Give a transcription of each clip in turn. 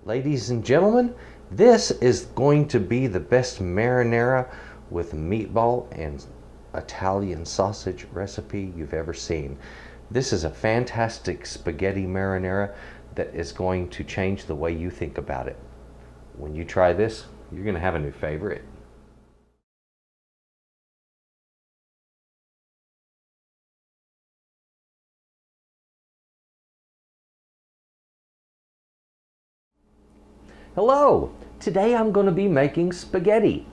Ladies and gentlemen, this is going to be the best marinara with meatball and Italian sausage recipe you've ever seen. This is a fantastic spaghetti marinara that is going to change the way you think about it. When you try this, you're going to have a new favorite. Hello! Today I'm going to be making spaghetti.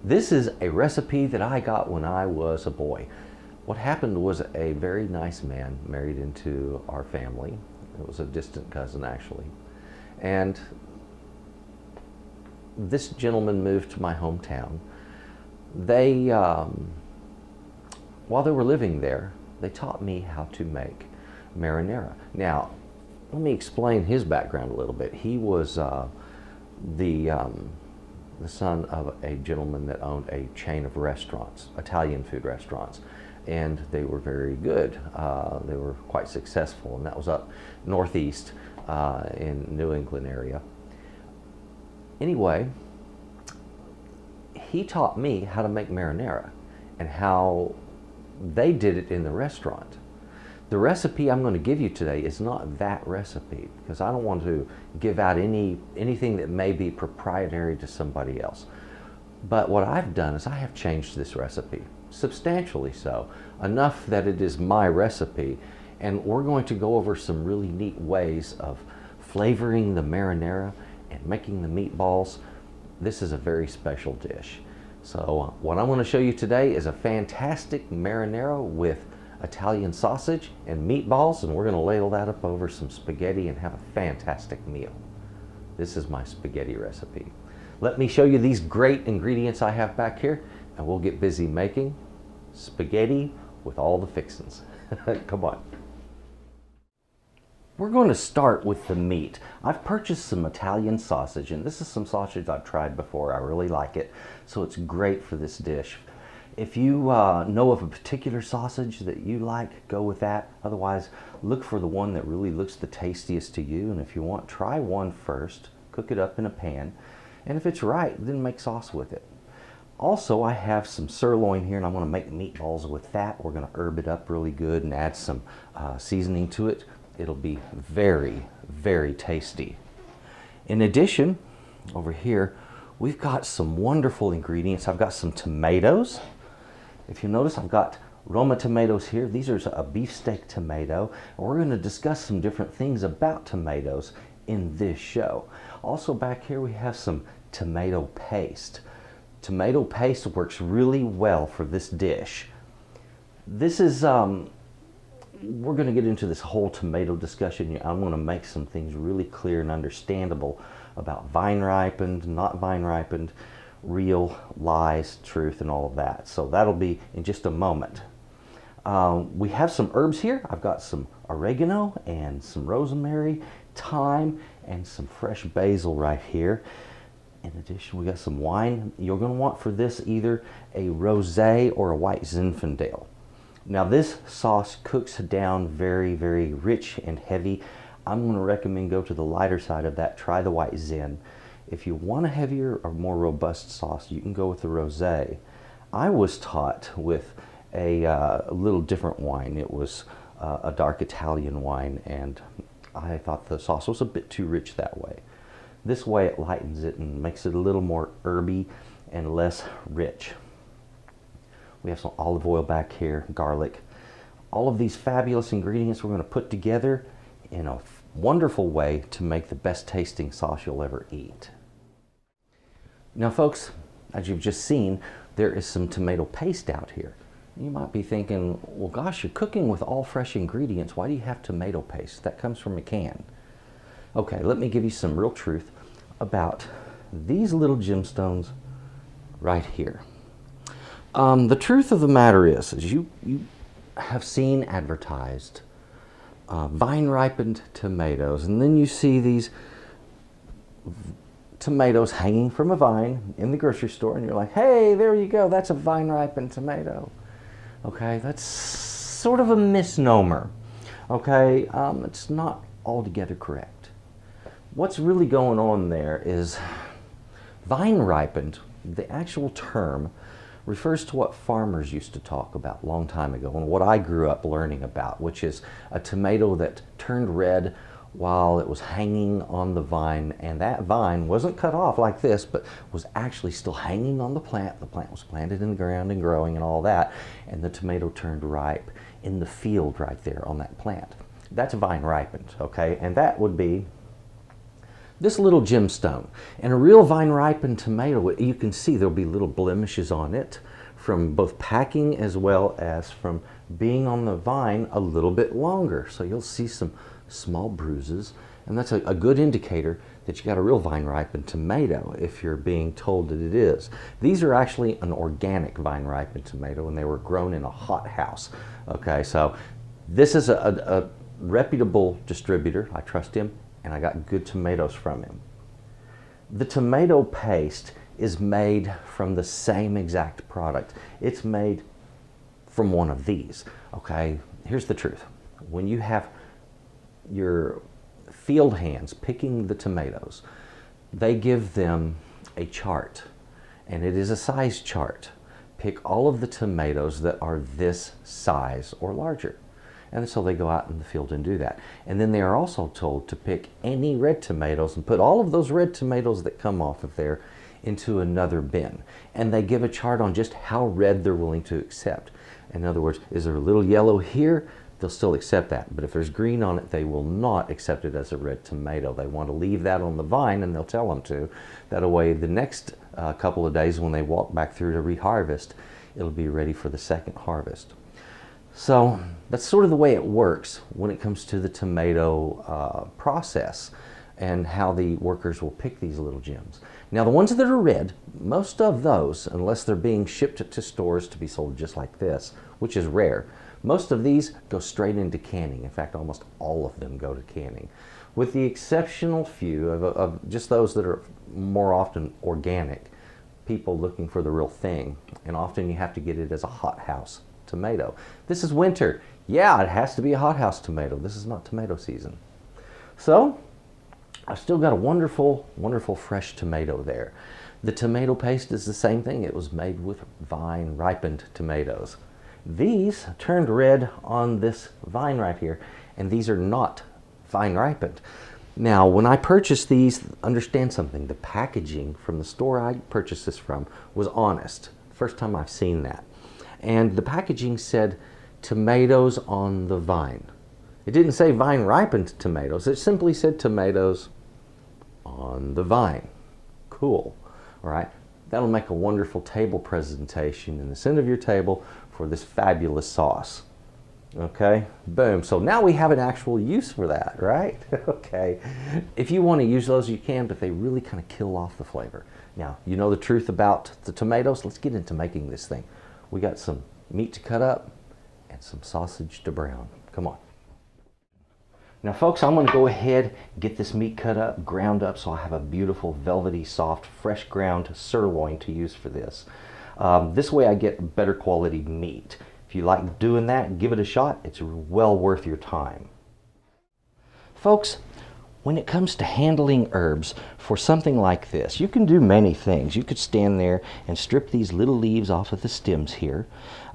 This is a recipe that I got when I was a boy. What happened was a very nice man married into our family. It was a distant cousin actually. And this gentleman moved to my hometown. They, while they were living there, they taught me how to make marinara. Now, let me explain his background a little bit. He was the son of a gentleman that owned a chain of restaurants, Italian food restaurants, and they were very good. They were quite successful, and that was up northeast in New England area. Anyway, he taught me how to make marinara and how they did it in the restaurant. The recipe I'm going to give you today is not that recipe because I don't want to give out anything that may be proprietary to somebody else. But what I've done is I have changed this recipe, substantially so, enough that it is my recipe, and we're going to go over some really neat ways of flavoring the marinara and making the meatballs. This is a very special dish. So what I'm going to show you today is a fantastic marinara with Italian sausage and meatballs, and we're going to ladle that up over some spaghetti and have a fantastic meal. This is my spaghetti recipe. Let me show you these great ingredients I have back here, and we'll get busy making spaghetti with all the fixings. Come on. We're going to start with the meat. I've purchased some Italian sausage, and this is some sausage I've tried before. I really like it, so it's great for this dish. If you know of a particular sausage that you like, go with that. Otherwise, look for the one that really looks the tastiest to you. And if you want, try one first, cook it up in a pan. And if it's right, then make sauce with it. Also, I have some sirloin here, and I'm going to make meatballs with that. We're going to herb it up really good and add some seasoning to it. It'll be very, very tasty. In addition, over here, we've got some wonderful ingredients. I've got some tomatoes. If you notice, I've got Roma tomatoes here. These are a beefsteak tomato. And we're going to discuss some different things about tomatoes in this show. Also back here we have some tomato paste. Tomato paste works really well for this dish. This is, we're going to get into this whole tomato discussion. I'm going to make some things really clear and understandable about vine ripened, not vine ripened, real, lies, truth, and all of that. So that'll be in just a moment. We have some herbs here. I've got some oregano and some rosemary, thyme, and some fresh basil right here. In addition, we got some wine. You're going to want for this either a rosé or a white Zinfandel. Now this sauce cooks down very, very rich and heavy. I'm going to recommend go to the lighter side of that. Try the white Zin. If you want a heavier or more robust sauce, you can go with the rosé. I was taught with a little different wine. It was a dark Italian wine, and I thought the sauce was a bit too rich that way. This way it lightens it and makes it a little more herby and less rich. We have some olive oil back here, garlic. All of these fabulous ingredients we're going to put together in a wonderful way to make the best tasting sauce you'll ever eat. Now folks, as you've just seen, there is some tomato paste out here. You might be thinking, well gosh, you're cooking with all fresh ingredients. Why do you have tomato paste? That comes from a can. Okay, let me give you some real truth about these little gemstones right here. The truth of the matter is you have seen advertised vine ripened tomatoes, and then you see these tomatoes hanging from a vine in the grocery store, and you're like, hey, there you go, that's a vine ripened tomato. Okay, that's sort of a misnomer. Okay, it's not altogether correct. What's really going on there is vine ripened. The actual term refers to what farmers used to talk about a long time ago and what I grew up learning about, which is a tomato that turned red while it was hanging on the vine, and that vine wasn't cut off like this, but was actually still hanging on the plant. The plant was planted in the ground and growing and all that, and the tomato turned ripe in the field right there on that plant. That's vine ripened, okay? And that would be this little gemstone. And a real vine ripened tomato, you can see there'll be little blemishes on it from both packing as well as from being on the vine a little bit longer. So you'll see some small bruises, and that's a good indicator that you got a real vine ripened tomato if you're being told that it is. These are actually an organic vine ripened tomato, and they were grown in a hothouse. Okay, so this is a reputable distributor. I trust him, and I got good tomatoes from him. The tomato paste is made from the same exact product. It's made from one of these. Okay, here's the truth. When you have your field hands picking the tomatoes, they give them a chart, and it is a size chart. Pick all of the tomatoes that are this size or larger. And so they go out in the field and do that. And then they are also told to pick any red tomatoes and put all of those red tomatoes that come off of there into another bin. And they give a chart on just how red they're willing to accept. In other words, is there a little yellow here? They'll still accept that. But if there's green on it, they will not accept it as a red tomato. They want to leave that on the vine, and they'll tell them to. That way, the next couple of days when they walk back through to reharvest, it'll be ready for the second harvest. So that's sort of the way it works when it comes to the tomato process and how the workers will pick these little gems. Now the ones that are red, most of those, unless they're being shipped to stores to be sold just like this, which is rare, most of these go straight into canning. In fact, almost all of them go to canning, with the exceptional few of just those that are more often organic, people looking for the real thing. And often you have to get it as a hothouse tomato. This is winter. Yeah, it has to be a hothouse tomato. This is not tomato season. So I've still got a wonderful, wonderful fresh tomato there. The tomato paste is the same thing. It was made with vine ripened tomatoes. These turned red on this vine right here, and these are not vine ripened. Now, when I purchased these, understand something. The packaging from the store I purchased this from was honest. First time I've seen that. And the packaging said tomatoes on the vine. It didn't say vine ripened tomatoes. It simply said tomatoes on the vine. Cool. All right. That'll make a wonderful table presentation in the center of your table for this fabulous sauce. Okay, boom. So now we have an actual use for that, right? Okay. If you want to use those, you can, but they really kind of kill off the flavor. Now, you know the truth about the tomatoes. Let's get into making this thing. We got some meat to cut up and some sausage to brown. Come on. Now folks, I'm going to go ahead and get this meat cut up, ground up, so I have a beautiful, velvety, soft, fresh ground sirloin to use for this. This way I get better quality meat. If you like doing that, give it a shot. It's well worth your time. Folks, when it comes to handling herbs for something like this, you can do many things. You could stand there and strip these little leaves off of the stems here,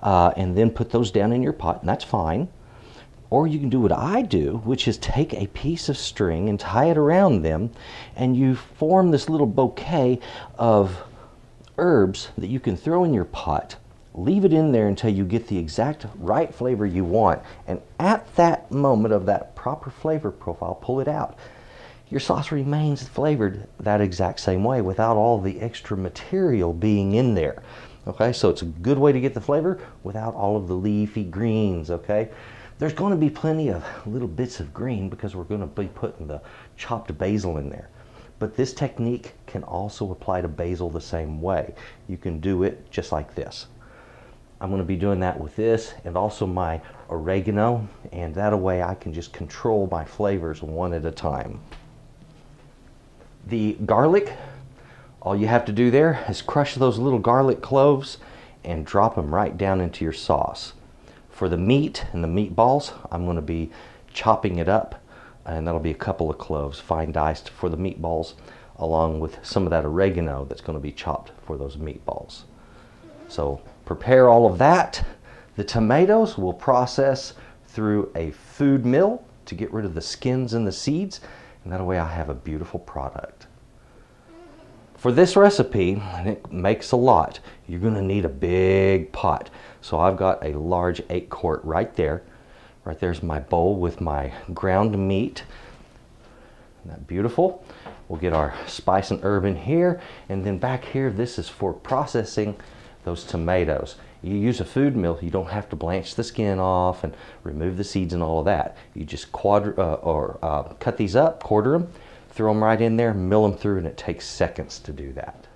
and then put those down in your pot, and that's fine. Or you can do what I do, which is take a piece of string and tie it around them, and you form this little bouquet of herbs that you can throw in your pot. Leave it in there until you get the exact right flavor you want, and at that moment of that proper flavor profile, pull it out. Your sauce remains flavored that exact same way without all the extra material being in there. Okay, so it's a good way to get the flavor without all of the leafy greens, okay? There's going to be plenty of little bits of green because we're going to be putting the chopped basil in there. But this technique can also apply to basil the same way. You can do it just like this. I'm going to be doing that with this and also my oregano, and that way I can just control my flavors one at a time. The garlic, all you have to do there is crush those little garlic cloves and drop them right down into your sauce. For the meat and the meatballs, I'm going to be chopping it up and that'll be a couple of cloves, fine diced for the meatballs, along with some of that oregano that's going to be chopped for those meatballs. So prepare all of that. The tomatoes we'll process through a food mill to get rid of the skins and the seeds, and that way I have a beautiful product. For this recipe, and it makes a lot, you're going to need a big pot. So I've got a large 8-quart right there. Right there's my bowl with my ground meat. Isn't that beautiful? We'll get our spice and herb in here, and then back here, this is for processing those tomatoes. You use a food mill, you don't have to blanch the skin off and remove the seeds and all of that. You just cut these up, quarter them, throw them right in there, mill them through, and it takes seconds to do that.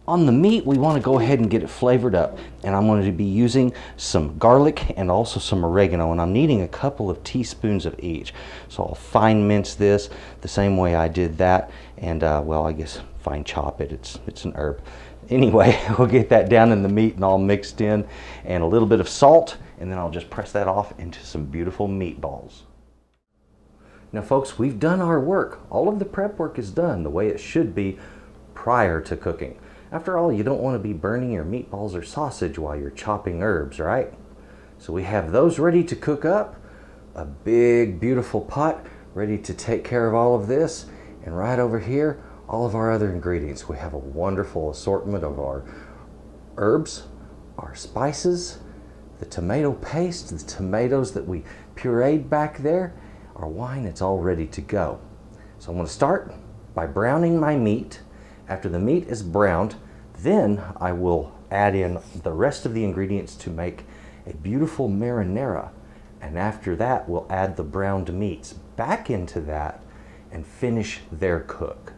On the meat, we want to go ahead and get it flavored up, and I'm going to be using some garlic and also some oregano, and I'm needing a couple of teaspoons of each. So I'll fine mince this the same way I did that, and well, I guess fine chop it. It's an herb. Anyway, we'll get that down in the meat and all mixed in, and a little bit of salt, and then I'll just press that off into some beautiful meatballs. Now folks, we've done our work. All of the prep work is done the way it should be prior to cooking. After all, you don't want to be burning your meatballs or sausage while you're chopping herbs, right? So we have those ready to cook up, a big beautiful pot ready to take care of all of this, and right over here, all of our other ingredients. We have a wonderful assortment of our herbs, our spices, the tomato paste, the tomatoes that we pureed back there, our wine. It's all ready to go. So I'm going to start by browning my meat. After the meat is browned, then I will add in the rest of the ingredients to make a beautiful marinara. And after that, we'll add the browned meats back into that and finish their cook.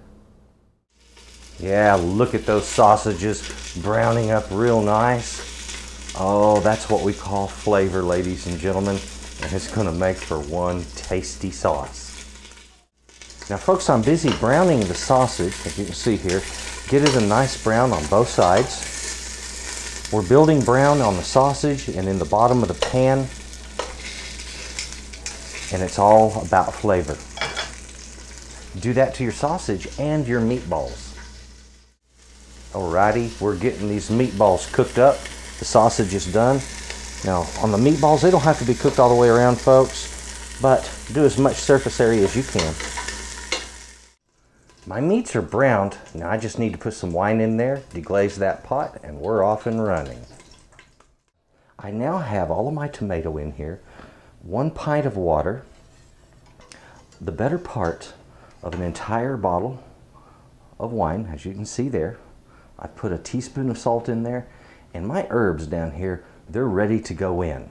Yeah, look at those sausages browning up real nice. Oh, that's what we call flavor, ladies and gentlemen, and it's going to make for one tasty sauce. Now folks, I'm busy browning the sausage, as you can see here. Get it a nice brown on both sides. We're building brown on the sausage and in the bottom of the pan, and it's all about flavor. Do that to your sausage and your meatballs. Alrighty, we're getting these meatballs cooked up. The sausage is done. Now on the meatballs, they don't have to be cooked all the way around, folks, but do as much surface area as you can. My meats are browned. Now I just need to put some wine in there, deglaze that pot, and we're off and running. I now have all of my tomato in here, 1 pint of water, the better part of an entire bottle of wine, as you can see there. I put a teaspoon of salt in there, and my herbs down here, they're ready to go in.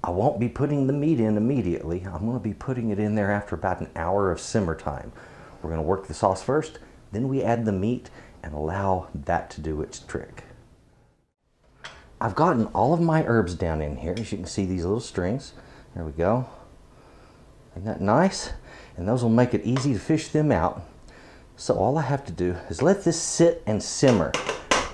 I won't be putting the meat in immediately. I'm going to be putting it in there after about an hour of simmer time. We're going to work the sauce first, then we add the meat and allow that to do its trick. I've gotten all of my herbs down in here. As you can see, these little strings. There we go. Isn't that nice? And those will make it easy to fish them out. So all I have to do is let this sit and simmer.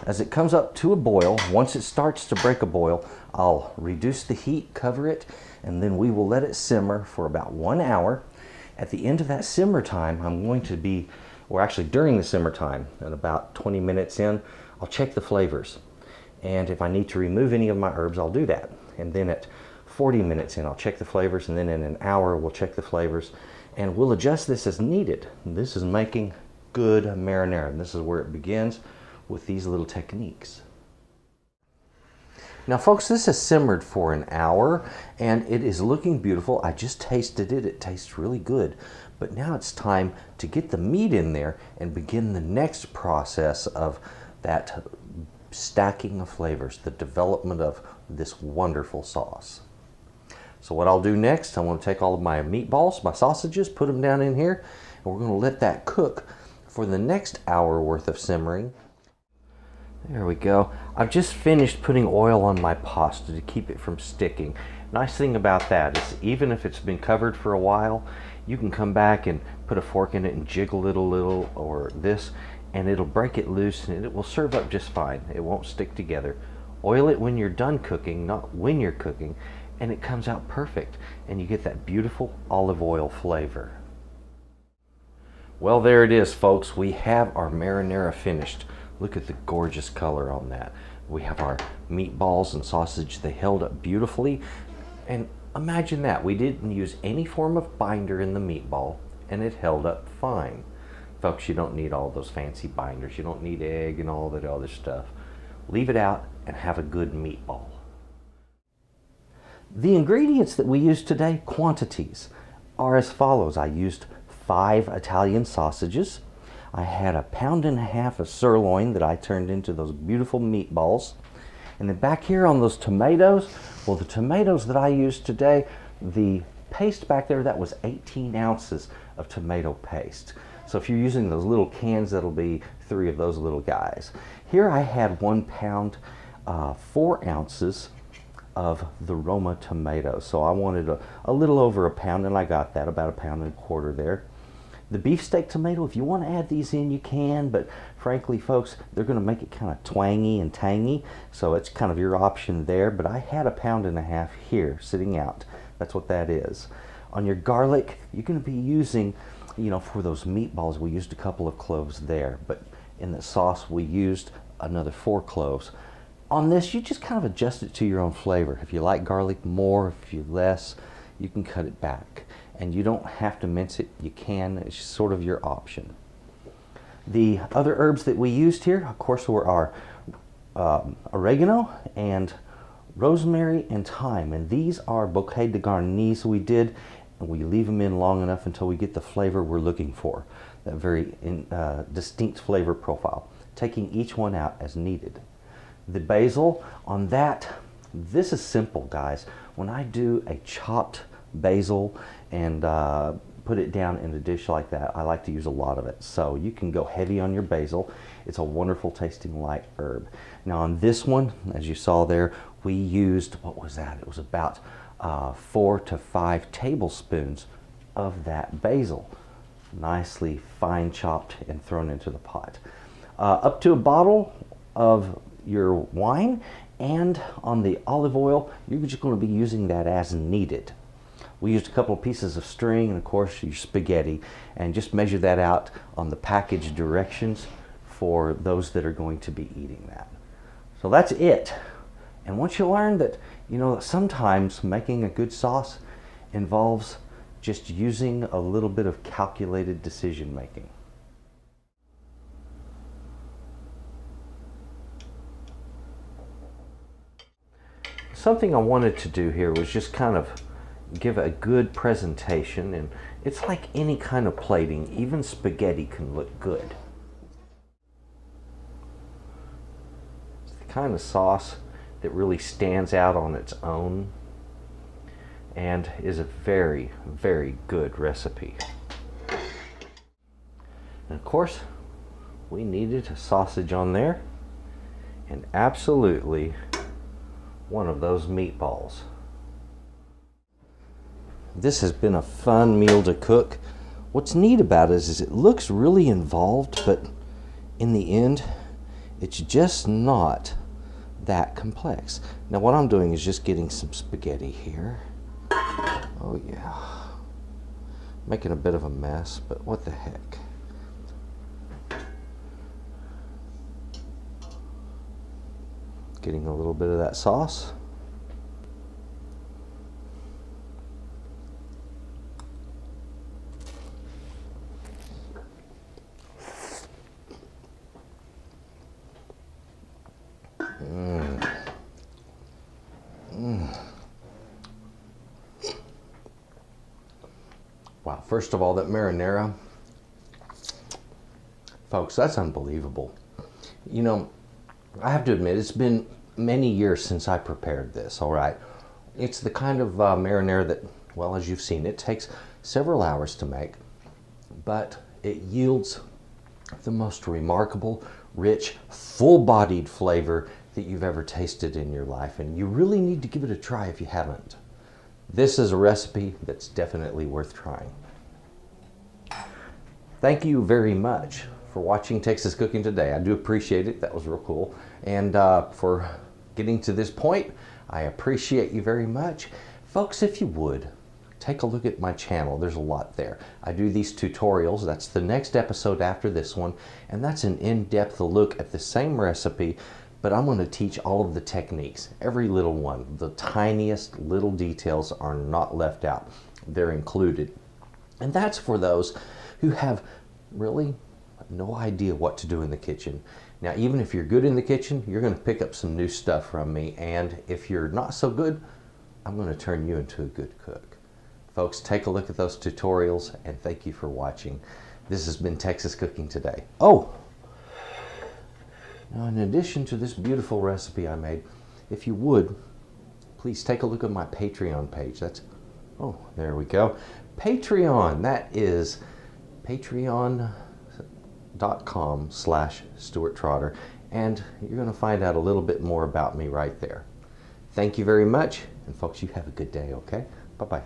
As it comes up to a boil, once it starts to break a boil, I'll reduce the heat, cover it, and then we will let it simmer for about 1 hour. At the end of that simmer time, I'm going to be, or actually during the simmer time, at about 20 minutes in, I'll check the flavors. And if I need to remove any of my herbs, I'll do that. And then at 40 minutes in, I'll check the flavors, and then in an hour, we'll check the flavors, and we'll adjust this as needed. This is making good marinara, and this is where it begins with these little techniques. Now folks, this has simmered for an hour and it is looking beautiful. I just tasted it. It tastes really good. But now it's time to get the meat in there and begin the next process of that stacking of flavors, the development of this wonderful sauce. So what I'll do next, I'm going to take all of my meatballs, my sausages, put them down in here, and we're going to let that cook for the next hour worth of simmering. There we go. I've just finished putting oil on my pasta to keep it from sticking. Nice thing about that is even if it's been covered for a while, you can come back and put a fork in it and jiggle it a little or this, and it'll break it loose and it will serve up just fine. It won't stick together. Oil it when you're done cooking, not when you're cooking, and it comes out perfect, and you get that beautiful olive oil flavor. Well, there it is, folks. We have our marinara finished. Look at the gorgeous color on that. We have our meatballs and sausage. They held up beautifully. And imagine that. We didn't use any form of binder in the meatball, and it held up fine. Folks, you don't need all those fancy binders. You don't need egg and all that other stuff. Leave it out and have a good meatball. The ingredients that we use today, quantities, are as follows. I used 5 Italian sausages. I had 1.5 pounds of sirloin that I turned into those beautiful meatballs. And then back here on those tomatoes, well, the tomatoes that I used today, the paste back there, that was 18 ounces of tomato paste. So if you're using those little cans, that'll be 3 of those little guys. Here I had 1 pound, 4 ounces of the Roma tomatoes. So I wanted a little over 1 pound, and I got that, about 1.25 pounds there. The beefsteak tomato, if you want to add these in, you can, but frankly, folks, they're going to make it kind of twangy and tangy, so it's kind of your option there. But I had 1.5 pounds here sitting out. That's what that is. On your garlic, you're going to be using, you know, for those meatballs, we used a couple of cloves there, but in the sauce, we used another 4 cloves. On this, you just kind of adjust it to your own flavor. If you like garlic more, if you less, you can cut it back. And you don't have to mince it. You can. It's sort of your option. The other herbs that we used here, of course, were our oregano and rosemary and thyme. And these are bouquet de garnis we did. And we leave them in long enough until we get the flavor we're looking for. That very distinct flavor profile. Taking each one out as needed. The basil, on that, this is simple, guys. When I do a chopped basil and put it down in a dish like that, I like to use a lot of it. So you can go heavy on your basil. It's a wonderful tasting light herb. Now on this one, as you saw there, we used, what was that? It was about 4 to 5 tablespoons of that basil. Nicely fine chopped and thrown into the pot. Up to a bottle of your wine, and on the olive oil, you're just going to be using that as needed. We used a couple of pieces of string and of course your spaghetti, and just measure that out on the package directions for those that are going to be eating that. So that's it. And once you learn that, you know, sometimes making a good sauce involves just using a little bit of calculated decision making. Something I wanted to do here was just kind of give a good presentation, and it's like any kind of plating, even spaghetti can look good. It's the kind of sauce that really stands out on its own and is a very, very good recipe. And of course, we needed a sausage on there, and absolutely one of those meatballs. This has been a fun meal to cook. What's neat about it is it looks really involved, but in the end, it's just not that complex. Now what I'm doing is just getting some spaghetti here. Oh yeah. Making a bit of a mess, but what the heck. Getting a little bit of that sauce. Wow, first of all, that marinara, folks, that's unbelievable. You know, I have to admit, it's been many years since I prepared this, all right? It's the kind of marinara that, well, as you've seen, it takes several hours to make, but it yields the most remarkable, rich, full-bodied flavor that you've ever tasted in your life, and you really need to give it a try if you haven't. This is a recipe that's definitely worth trying. Thank you very much for watching Texas Cooking Today. I do appreciate it. That was real cool. And for getting to this point, I appreciate you very much. Folks, if you would, take a look at my channel. There's a lot there. I do these tutorials. That's the next episode after this one, and that's an in-depth look at the same recipe, but I'm going to teach all of the techniques, every little one. The tiniest little details are not left out. They're included. And that's for those who have really no idea what to do in the kitchen. Now, even if you're good in the kitchen, you're going to pick up some new stuff from me, and if you're not so good, I'm going to turn you into a good cook. Folks, take a look at those tutorials, and thank you for watching. This has been Texas Cooking Today. Oh! Now, in addition to this beautiful recipe I made, if you would, please take a look at my Patreon page. That's, oh, there we go. Patreon, that is patreon.com/Stuart Trotter, and you're going to find out a little bit more about me right there. Thank you very much, and folks, you have a good day, okay? Bye-bye.